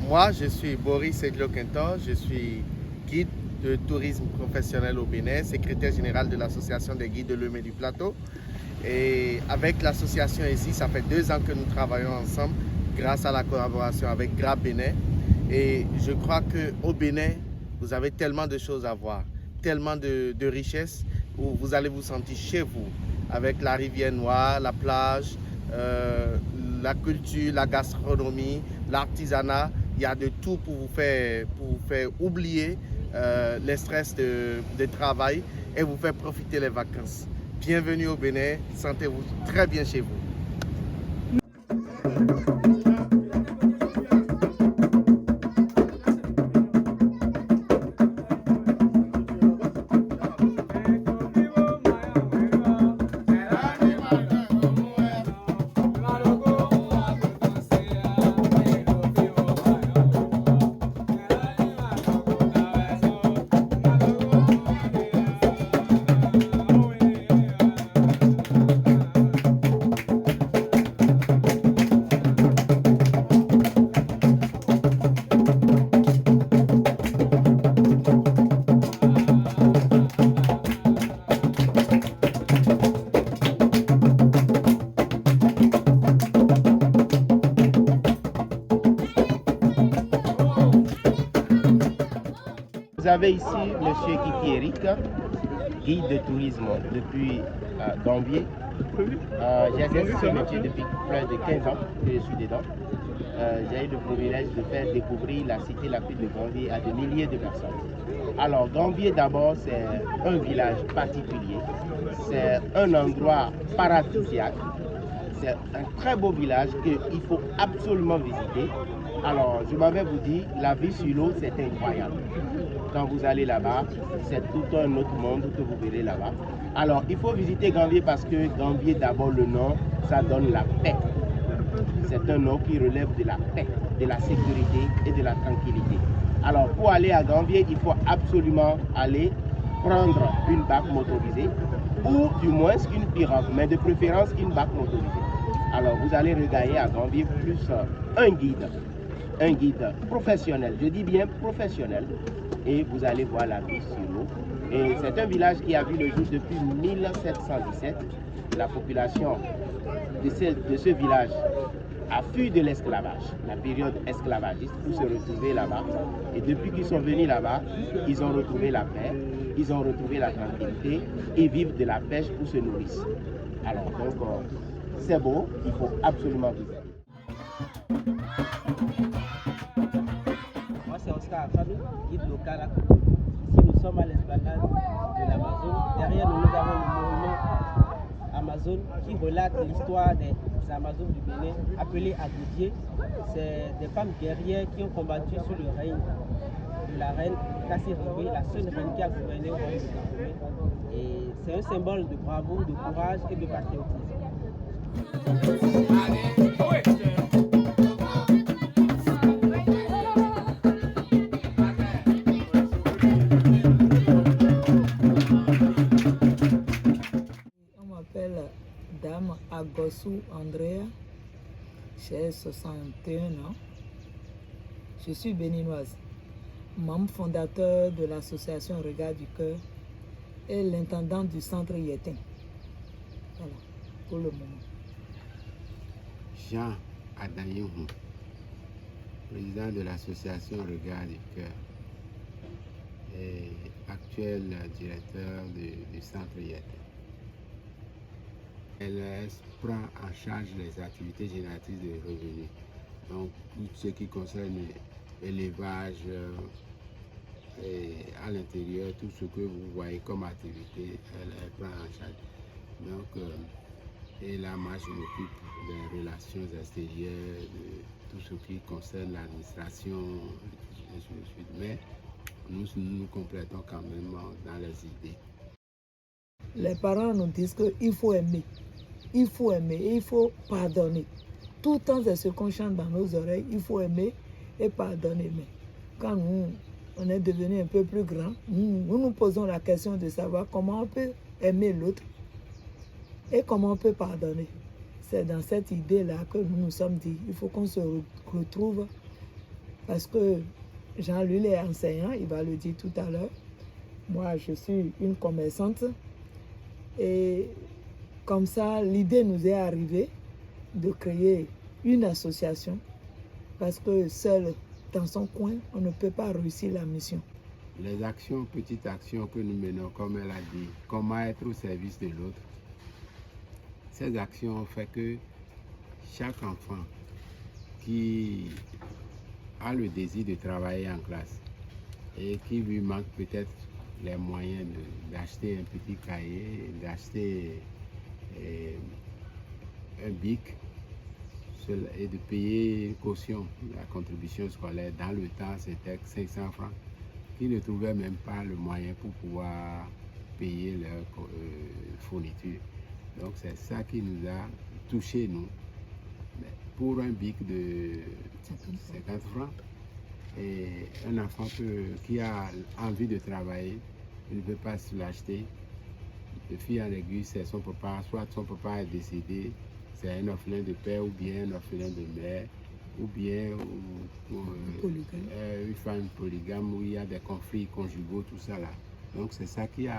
Moi, je suis Boris Edlo-Quintor, je suis guide de tourisme professionnel au Bénin, secrétaire général de l'association des guides de l'Eumée du Plateau. Et avec l'association ici, ça fait 2 ans que nous travaillons ensemble grâce à la collaboration avec GRAB Bénin. Et je crois qu'au Bénin, vous avez tellement de choses à voir, tellement de richesses où vous allez vous sentir chez vous avec la rivière Noire, la plage, la culture, la gastronomie, l'artisanat. Il y a de tout pour vous faire oublier les stress de travail et vous faire profiter les vacances. Bienvenue au Bénin, sentez-vous très bien chez vous. Vous avez ici M. Kiki Eric, guide de tourisme depuis Gambier. J'exerce ce métier depuis plus de 15 ans que je suis dedans. J'ai eu le privilège de faire découvrir la cité la plus de Gambier à des milliers de personnes. Alors Gambier d'abord, c'est un village particulier, c'est un endroit paradisiaque, c'est un très beau village qu'il faut absolument visiter. Alors je m'avais vous dit, la vie sur l'eau c'est incroyable. Quand vous allez là-bas, c'est tout un autre monde que vous verrez là-bas. Alors, il faut visiter Gambier parce que Gambier, d'abord, le nom, ça donne la paix. C'est un nom qui relève de la paix, de la sécurité et de la tranquillité. Alors, pour aller à Gambier, il faut absolument aller prendre une barque motorisée ou du moins une pirogue, mais de préférence une barque motorisée. Alors, vous allez regagner à Gambier plus un guide professionnel, je dis bien professionnel, et vous allez voir la vie sur l'eau. Et c'est un village qui a vu le jour depuis 1717. La population de ce village a fui de l'esclavage, la période esclavagiste, pour se retrouver là-bas. Et depuis qu'ils sont venus là-bas, ils ont retrouvé la paix, ils ont retrouvé la tranquillité, et vivent de la pêche pour se nourrir. Alors donc, c'est beau, il faut absolument visiter. Moi, c'est Oscar Afami, guide local à Côte. Ici, nous sommes à l'esplanade de l'Amazon. Derrière nous, nous avons le monument Amazon qui relate l'histoire des Amazones du Bénin, appelées Agoudier. C'est des femmes guerrières qui ont combattu sous le règne de la reine Kassi Roubaix, la seule reine qui a gouverné au royaume de Dahomey. Et c'est un symbole de bravoure, de courage et de patriotisme. Dame Agossou Andrea, j'ai 61 ans. Je suis béninoise, membre fondateur de l'association Regard du Cœur et l'intendant du centre Yétin. Voilà, pour le moment. Jean Adayouhou, président de l'association Regard du Cœur et actuel directeur du centre Yétin. Elle prend en charge les activités génératrices de revenus. Donc, tout ce qui concerne l'élevage et à l'intérieur, tout ce que vous voyez comme activité, elle prend en charge. Donc, et là, moi, je m'occupe des relations extérieures, de tout ce qui concerne l'administration, mais nous complétons quand même dans les idées. Les parents nous disent qu'il faut aimer. Il faut aimer et il faut pardonner. Tout le temps, c'est ce qu'on chante dans nos oreilles. Il faut aimer et pardonner. Mais quand on est devenu un peu plus grand, nous posons la question de savoir comment on peut aimer l'autre et comment on peut pardonner. C'est dans cette idée-là que nous nous sommes dit, il faut qu'on se retrouve Parce que Jean, lui, il est enseignant, il va le dire tout à l'heure. Moi, je suis une commerçante. Et comme ça, l'idée nous est arrivée de créer une association. Parce que seul, dans son coin, on ne peut pas réussir la mission. Les actions, petites actions que nous menons, comme elle a dit, comment être au service de l'autre. Ces actions ont fait que chaque enfant qui a le désir de travailler en classe et qui lui manque peut-être les moyens d'acheter un petit cahier, d'acheter un bic et de payer une caution, la contribution scolaire. Dans le temps, c'était 500 francs, qui ne trouvaient même pas le moyen pour pouvoir payer leur fourniture. Donc c'est ça qui nous a touché, nous. Mais pour un bic de 50 francs, et un enfant qui a envie de travailler, il ne peut pas se l'acheter. De fil en aiguille, c'est son papa, soit son papa est décédé, c'est un orphelin de père ou bien un orphelin de mère, ou bien une femme polygame où il y a des conflits conjugaux, tout ça là. Donc c'est ça qui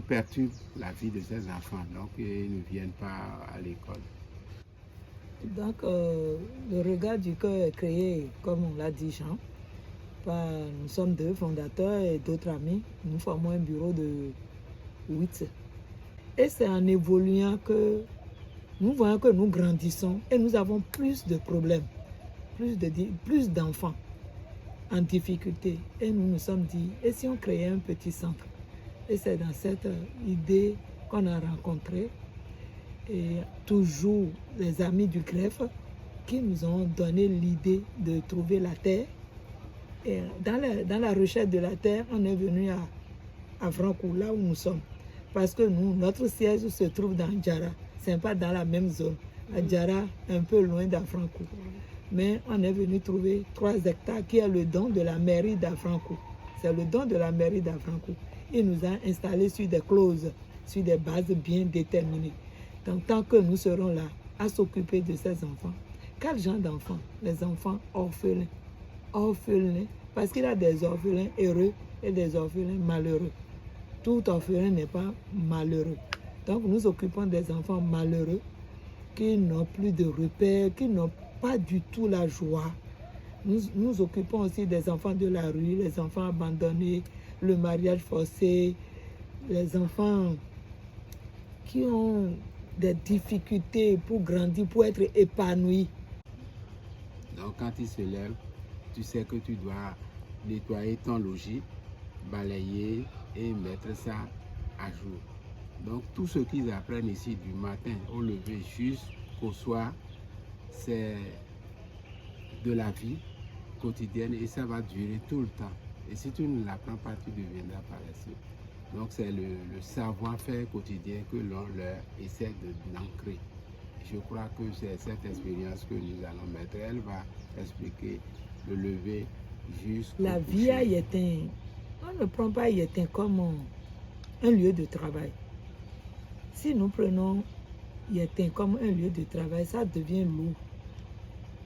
perturbe la vie de ces enfants. Donc ils ne viennent pas à l'école. Donc le regard du cœur est créé, comme on l'a dit Jean. Nous sommes 2 fondateurs et d'autres amis. Nous formons un bureau de 8. Et c'est en évoluant que nous voyons que nous grandissons et nous avons plus de problèmes, plus d'enfants en difficulté. Et nous nous sommes dit, et si on créait un petit centre? Et c'est dans cette idée qu'on a rencontré et toujours les amis du greffe qui nous ont donné l'idée de trouver la terre. Et dans la recherche de la terre, on est venu à Francourt, là où nous sommes. Parce que notre siège se trouve dans Djara. Ce n'est pas dans la même zone. À Djara, un peu loin d'Afrancourt. Mais on est venu trouver 3 hectares qui est le don de la mairie d'Afrancourt. C'est le don de la mairie d'Afrancourt. Il nous a installés sur des clauses, sur des bases bien déterminées. Donc, tant que nous serons là à s'occuper de ces enfants, quel genre d'enfants? Les enfants orphelins. Orphelins, parce qu'il y a des orphelins heureux et des orphelins malheureux. Tout orphelin n'est pas malheureux. Donc nous occupons des enfants malheureux qui n'ont plus de repères, qui n'ont pas du tout la joie. Nous occupons aussi des enfants de la rue, les enfants abandonnés, le mariage forcé, les enfants qui ont des difficultés pour grandir, pour être épanouis. Donc quand ils se lèvent, tu sais que tu dois nettoyer ton logis, balayer et mettre ça à jour. Donc tout ce qu'ils apprennent ici du matin au lever jusqu'au soir, c'est de la vie quotidienne et ça va durer tout le temps. Et si tu ne l'apprends pas, tu deviendras paresseux. Donc c'est le savoir-faire quotidien que l'on leur essaie d'ancrer. Je crois que c'est cette expérience que nous allons mettre. Elle va expliquer le lever jusqu'au La vie à Yetin, on ne prend pas Yetin comme un lieu de travail. Si nous prenons Yetin comme un lieu de travail, ça devient lourd.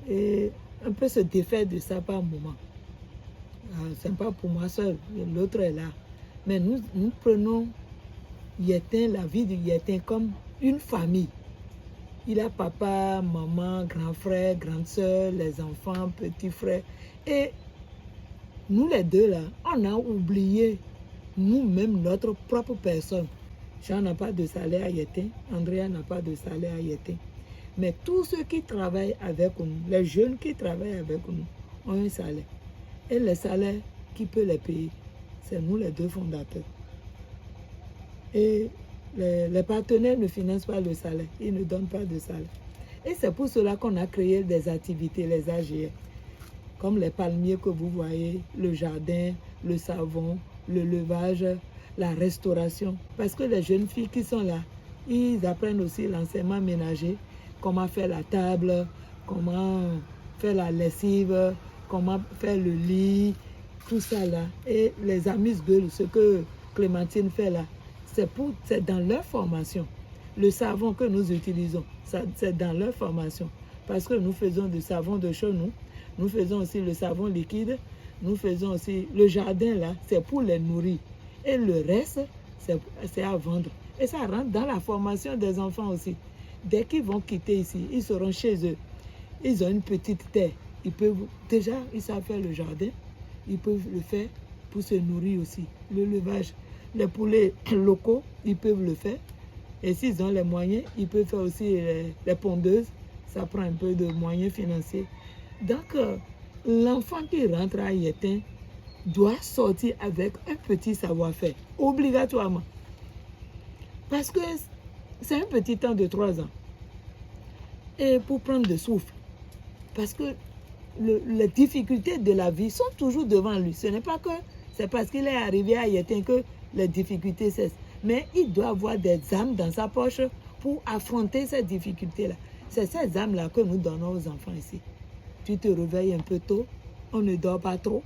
Et on peut se défaire de ça par moment. Ce n'est pas pour moi seul, l'autre est là. Mais nous prenons Yetin, la vie de Yetin, comme une famille. Il a papa, maman, grand frère, grande soeur, les enfants, petits frères. Et nous les deux là, on a oublié nous-mêmes notre propre personne. Jean n'a pas de salaire à Yetin, Andrea n'a pas de salaire à Yetin. Mais tous ceux qui travaillent avec nous, les jeunes qui travaillent avec nous, ont un salaire. Et le salaire, qui peut les payer? C'est nous les 2 fondateurs. Et les partenaires ne financent pas le salaire, ils ne donnent pas de salaire. Et c'est pour cela qu'on a créé des activités, les AGR, comme les palmiers que vous voyez, le jardin, le savon, le levage, la restauration. Parce que les jeunes filles qui sont là, ils apprennent aussi l'enseignement ménager, comment faire la table, comment faire la lessive, comment faire le lit, tout ça là. Et les amuse-gueules, ce que Clémentine fait là, c'est dans leur formation. Le savon que nous utilisons, c'est dans leur formation. Parce que nous faisons du savon de chez nous, Nous faisons aussi le savon liquide. Nous faisons aussi le jardin là, c'est pour les nourrir. Et le reste, c'est à vendre. Et ça rentre dans la formation des enfants aussi. Dès qu'ils vont quitter ici, ils seront chez eux. Ils ont une petite terre. Ils peuvent, déjà, ils savent faire le jardin. Ils peuvent le faire pour se nourrir aussi. Le levage, les poulets locaux, ils peuvent le faire. Et s'ils ont les moyens, ils peuvent faire aussi les pondeuses. Ça prend un peu de moyens financiers. Donc, l'enfant qui rentre à Yetin doit sortir avec un petit savoir-faire, obligatoirement. Parce que c'est un petit temps de 3 ans. Et pour prendre le souffle. Parce que les difficultés de la vie sont toujours devant lui. Ce n'est pas que c'est parce qu'il est arrivé à Yetin que les difficultés cessent. Mais il doit avoir des âmes dans sa poche pour affronter ces difficultés-là. C'est ces âmes-là que nous donnons aux enfants ici. Tu te réveilles un peu tôt, on ne dort pas trop.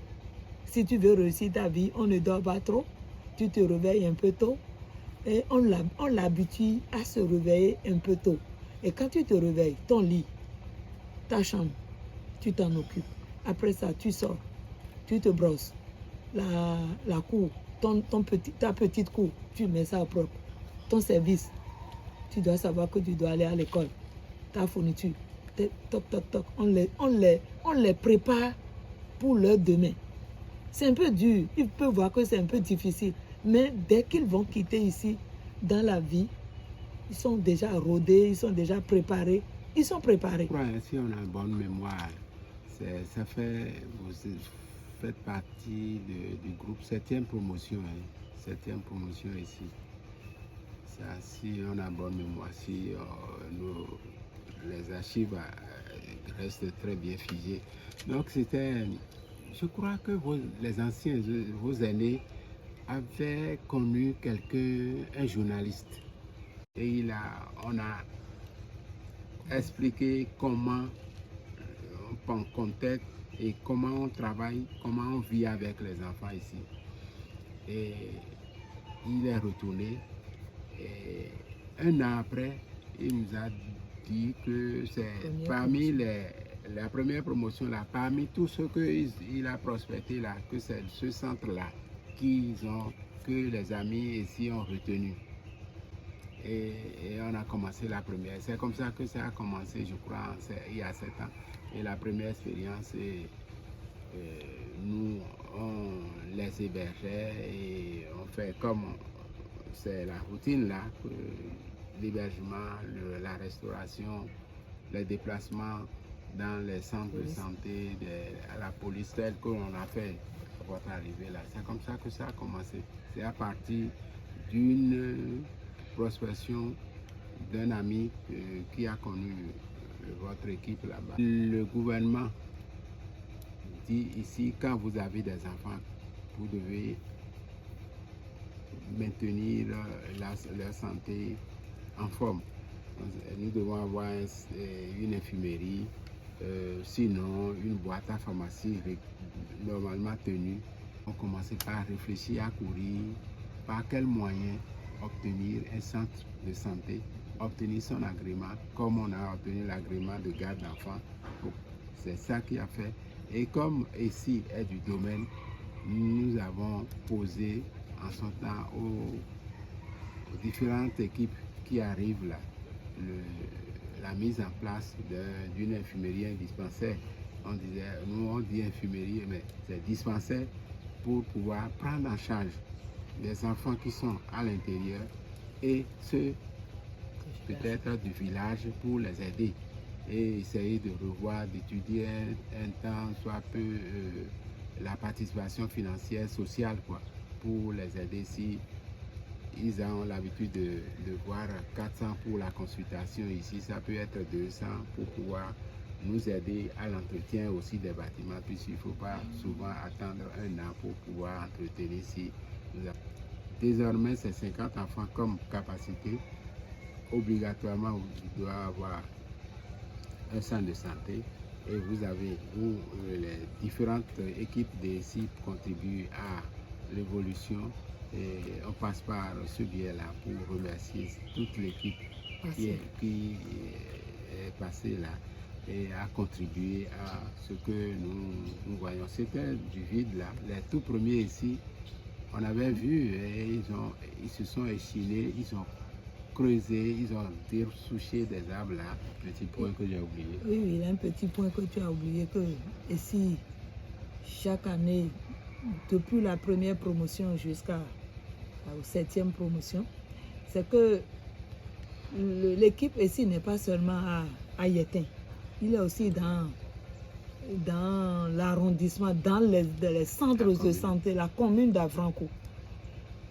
Si tu veux réussir ta vie, on ne dort pas trop. Tu te réveilles un peu tôt et on l'habitue à se réveiller un peu tôt. Et quand tu te réveilles, ton lit, ta chambre, tu t'en occupes. Après ça, tu sors, tu te brosses. La cour, ta petite cour, tu mets ça propre. Ton service, tu dois savoir que tu dois aller à l'école. Ta fourniture, toc, toc, toc. On les prépare pour leur demain. C'est un peu dur. Ils peuvent voir que c'est un peu difficile. Mais dès qu'ils vont quitter ici, dans la vie, ils sont déjà rodés, ils sont déjà préparés. Ils sont préparés. Si on a une bonne mémoire, ça fait, vous faites partie du groupe 7e promotion, 7e promotion ici. Ça, si on a bonne mémoire, si les archives restent très bien figées. Donc c'était, je crois que les anciens, vos aînés, avaient connu un journaliste. Et on a expliqué comment on contacte et comment on travaille, comment on vit avec les enfants ici. Et il est retourné. Et un an après, il nous a dit que c'est parmi la première promotion là, parmi tout ce qu'il a prospecté là, que c'est ce centre-là que les amis ici ont retenu. Et on a commencé la première. C'est comme ça que ça a commencé, je crois, il y a 7 ans. Et la première expérience, nous, on les hébergeait et on fait comme c'est la routine là, l'hébergement, la restauration, les déplacements dans les centres de santé, à la police, telle qu'on a fait à votre arrivée là. C'est comme ça que ça a commencé. C'est à partir d'une prospection d'un ami qui a connu votre équipe là-bas. Le gouvernement dit ici, quand vous avez des enfants, vous devez maintenir leur santé en forme. Nous devons avoir une infirmerie, sinon une boîte à pharmacie normalement tenue. On commence par réfléchir à courir, par quels moyens obtenir un centre de santé, obtenir son agrément, comme on a obtenu l'agrément de garde d'enfants. C'est ça qui a fait. Et comme ici est du domaine, nous avons posé en son temps aux différentes équipes qui arrivent là, la mise en place d'une infirmerie, un dispensaire. Nous on dit infirmerie, mais c'est dispensaire pour pouvoir prendre en charge les enfants qui sont à l'intérieur et ceux peut-être du village pour les aider et essayer de revoir, d'étudier un temps, soit peu la participation financière, sociale, quoi, pour les aider si ils ont l'habitude de voir 400 pour la consultation. Ici, ça peut être 200 pour pouvoir nous aider à l'entretien aussi des bâtiments, puisqu'il ne faut pas souvent attendre un an pour pouvoir entretenir ici. Désormais, c'est 50 enfants comme capacité. Obligatoirement, vous devez avoir un centre de santé et vous avez, les différentes équipes d'ici contribuent à l'évolution. Et on passe par ce biais-là pour remercier toute l'équipe qui est passée là. et a contribué à ce que nous voyons. C'était du vide là. Les tout premiers ici, on avait vu, et ils se sont échinés, ils ont creusé, ils ont dessouché des arbres là. Petit point que j'ai oublié. Oui, il y a un petit point que tu as oublié, que ici, chaque année, depuis la première promotion jusqu'à la 7e promotion, c'est que l'équipe ici n'est pas seulement à Yetin. Il est aussi dans l'arrondissement, dans les centres de santé, la commune d'Avrancourt.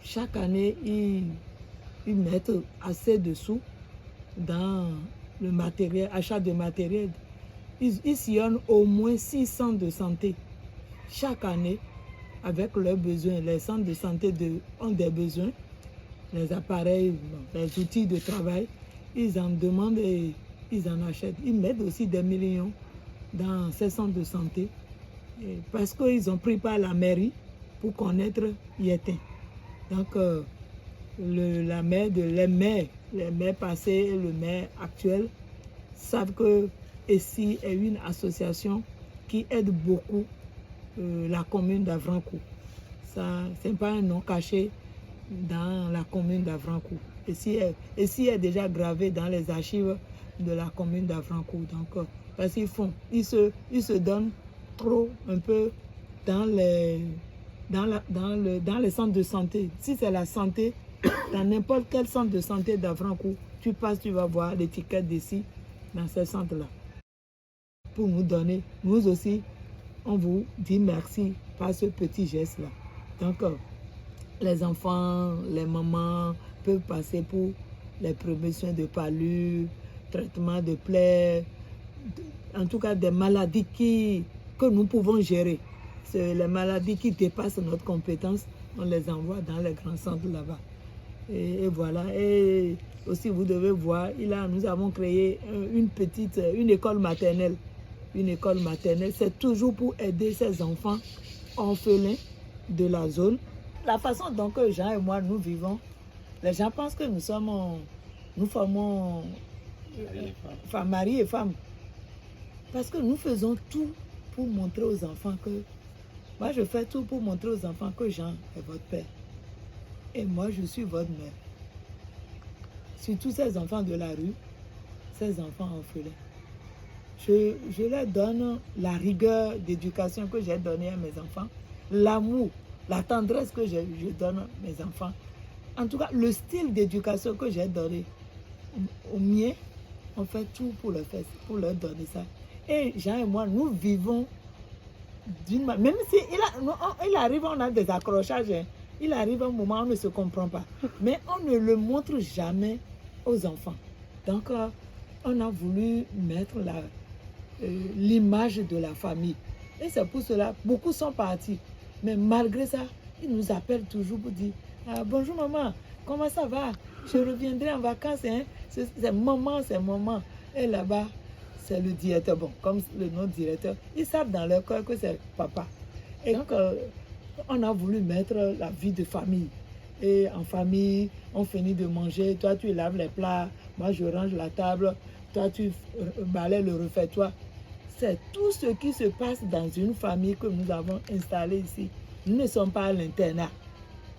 Chaque année, ils mettent assez de sous dans le matériel, achat de matériel. Ils sillonnent au moins 6 centres de santé chaque année avec leurs besoins. Les centres de santé ont des besoins, les appareils, les outils de travail. Ils en demandent et ils en achètent. Ils mettent aussi des millions dans ces centres de santé parce qu'ils ont pris par la mairie pour connaître Yetin. Donc, les maires passés et le maire actuel savent que ici est une association qui aide beaucoup la commune d'Avrancourt. Ce n'est pas un nom caché dans la commune d'Avrancourt. Ici est déjà gravé dans les archives de la commune d'Avrancourt. Donc, parce ils se donnent trop un peu dans les centres de santé. Si c'est la santé, dans n'importe quel centre de santé d'Avrancourt, tu passes, tu vas voir l'étiquette d'ici, dans ces centres-là. Pour nous donner, nous aussi, on vous dit merci par ce petit geste-là. Donc, les enfants, les mamans peuvent passer pour les premiers soins de palu, traitement de plaies, en tout cas des maladies que nous pouvons gérer. C'est les maladies qui dépassent notre compétence, on les envoie dans les grands centres là-bas. Et voilà. Et aussi, vous devez voir, nous avons créé une école maternelle. Une école maternelle, c'est toujours pour aider ces enfants orphelins de la zone. La façon dont Jean et moi, nous vivons, les gens pensent que nous formons mari et femme. Parce que nous faisons tout pour montrer aux enfants que... Moi, je fais tout pour montrer aux enfants que Jean est votre père. Et moi, je suis votre mère. Surtout ces enfants de la rue, ces enfants orphelins. Je leur donne la rigueur d'éducation que j'ai donnée à mes enfants, l'amour, la tendresse que je donne à mes enfants. En tout cas, le style d'éducation que j'ai donné aux miens, on fait tout pour leur donner ça. Et Jean et moi, nous vivons d'une manière... Même si il arrive, on a des accrochages, hein. Il arrive un moment où on ne se comprend pas. Mais on ne le montre jamais aux enfants. Donc, on a voulu mettre l'image de la famille. Et c'est pour cela, beaucoup sont partis. Mais malgré ça, ils nous appellent toujours pour dire « Bonjour maman, comment ça va? Je reviendrai en vacances. Hein? C'est maman, c'est maman. » Et là-bas, c'est le directeur. Bon, comme le nom directeur, ils savent dans leur cœur que c'est papa. Et donc, on a voulu mettre la vie de famille. Et en famille, on finit de manger. Toi, tu laves les plats. Moi, je range la table. Toi, tu balayes le refais-toi. C'est tout ce qui se passe dans une famille que nous avons installée ici. Nous ne sommes pas à l'internat.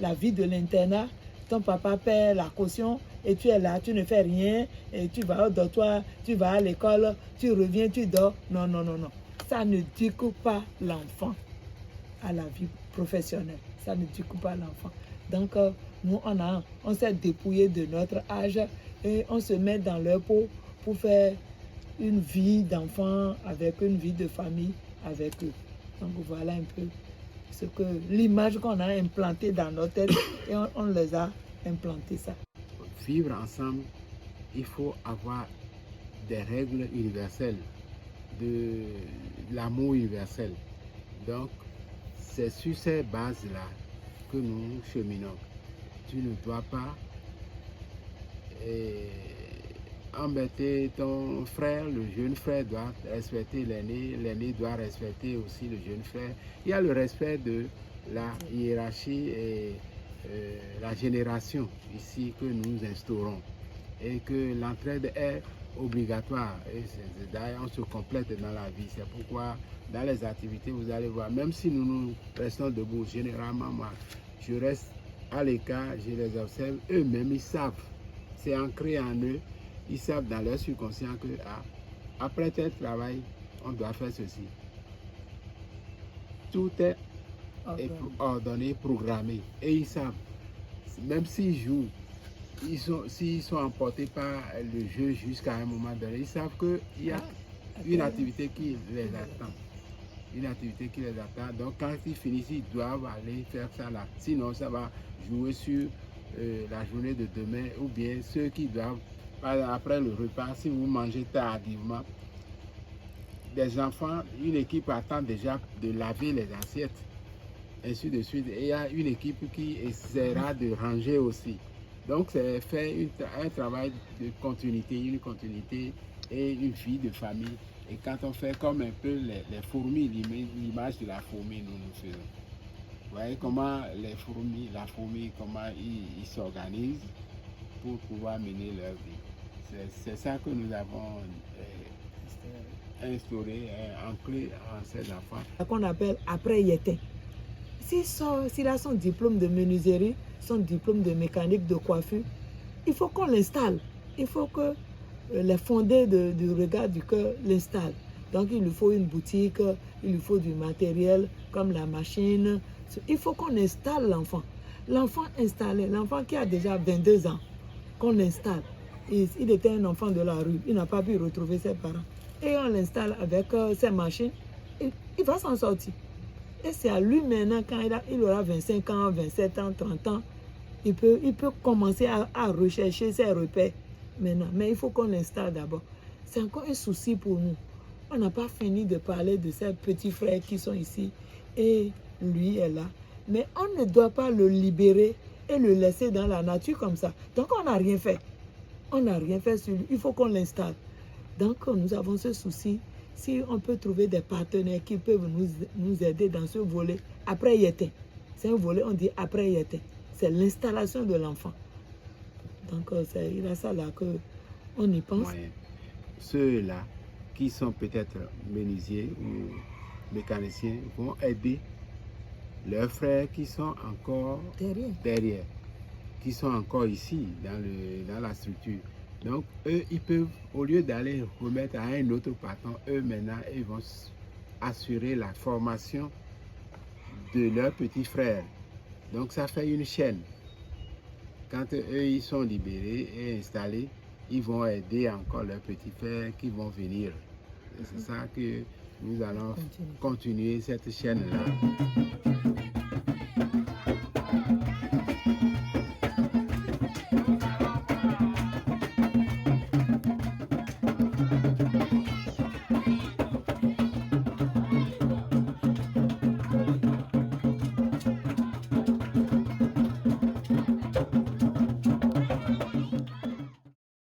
La vie de l'internat, ton papa paie la caution et tu es là, tu ne fais rien, et tu vas au dortoir, tu vas à l'école, tu reviens, tu dors. Non, non, non, non. Ça ne découpe pas l'enfant à la vie professionnelle. Ça ne découpe pas l'enfant. Donc, nous, on s'est dépouillé de notre âge et on se met dans leur peau pour faire une vie d'enfant avec une vie de famille avec eux. Donc, voilà un peu l'image qu'on a implantée dans notre tête et on les a implanté ça. Vivre ensemble, il faut avoir des règles universelles, de l'amour universel. Donc, c'est sur ces bases-là que nous cheminons. Tu ne dois pas embêter ton frère, le jeune frère doit respecter l'aîné, l'aîné doit respecter aussi le jeune frère. Il y a le respect de la hiérarchie et la génération ici que nous instaurons et que l'entraide est obligatoire. Et d'ailleurs, on se complète dans la vie. C'est pourquoi, dans les activités, vous allez voir, même si nous restons debout, généralement, moi, je reste à l'écart, je les observe, eux-mêmes, ils savent. C'est ancré en eux. Ils savent dans leur subconscient que après tel travail, on doit faire ceci. Tout est ordonné, programmé. Et ils savent, même s'ils jouent, s'ils sont emportés par le jeu jusqu'à un moment donné, ils savent qu'il y a une activité qui les attend. Une activité qui les attend. Donc quand ils finissent, ils doivent aller faire ça là. Sinon, ça va jouer sur la journée de demain, ou bien ceux qui doivent, après le repas, si vous mangez tardivement, des enfants, une équipe attend déjà de laver les assiettes, ainsi de suite. Et il y a une équipe qui essaiera de ranger aussi. Donc, c'est faire un travail de continuité, une continuité et une vie de famille. Et quand on fait comme un peu les fourmis, l'image de la fourmi, nous faisons. Vous voyez comment la fourmi, comment ils s'organisent pour pouvoir mener leur vie. C'est ça que nous avons instauré, ancré en ces enfants. Qu'on appelle après Yété. S'il a son diplôme de menuiserie, son diplôme de mécanique, de coiffure, il faut qu'on l'installe. Il faut que les fondés du regard du cœur l'installent. Donc il lui faut une boutique, il lui faut du matériel comme la machine. Il faut qu'on installe l'enfant. L'enfant installé, l'enfant qui a déjà 22 ans, qu'on installe. Il était un enfant de la rue, il n'a pas pu retrouver ses parents. Et on l'installe avec ses machines, il va s'en sortir. Et c'est à lui maintenant, quand il aura 25 ans, 27 ans, 30 ans, il peut commencer à rechercher ses repères maintenant. Mais il faut qu'on l'installe d'abord. C'est encore un souci pour nous. On n'a pas fini de parler de ces petits frères qui sont ici et lui est là. Mais on ne doit pas le libérer et le laisser dans la nature comme ça. Donc on n'a rien fait. On n'a rien fait sur lui. Il faut qu'on l'installe. Donc nous avons ce souci. Si on peut trouver des partenaires qui peuvent nous aider dans ce volet, après Yété. C'est un volet, on dit après Yété. C'est l'installation de l'enfant. Donc il y a ça là qu'on y pense. Ouais. Ceux-là qui sont peut-être menuisiers ou mécaniciens vont aider leurs frères qui sont encore derrière, qui sont encore ici dans la structure. Donc, eux, ils peuvent, au lieu d'aller remettre à un autre patron, eux maintenant, ils vont assurer la formation de leurs petits frères. Donc, ça fait une chaîne. Quand eux, ils sont libérés et installés, ils vont aider encore leurs petits frères qui vont venir. C'est ça que nous allons continuer cette chaîne-là.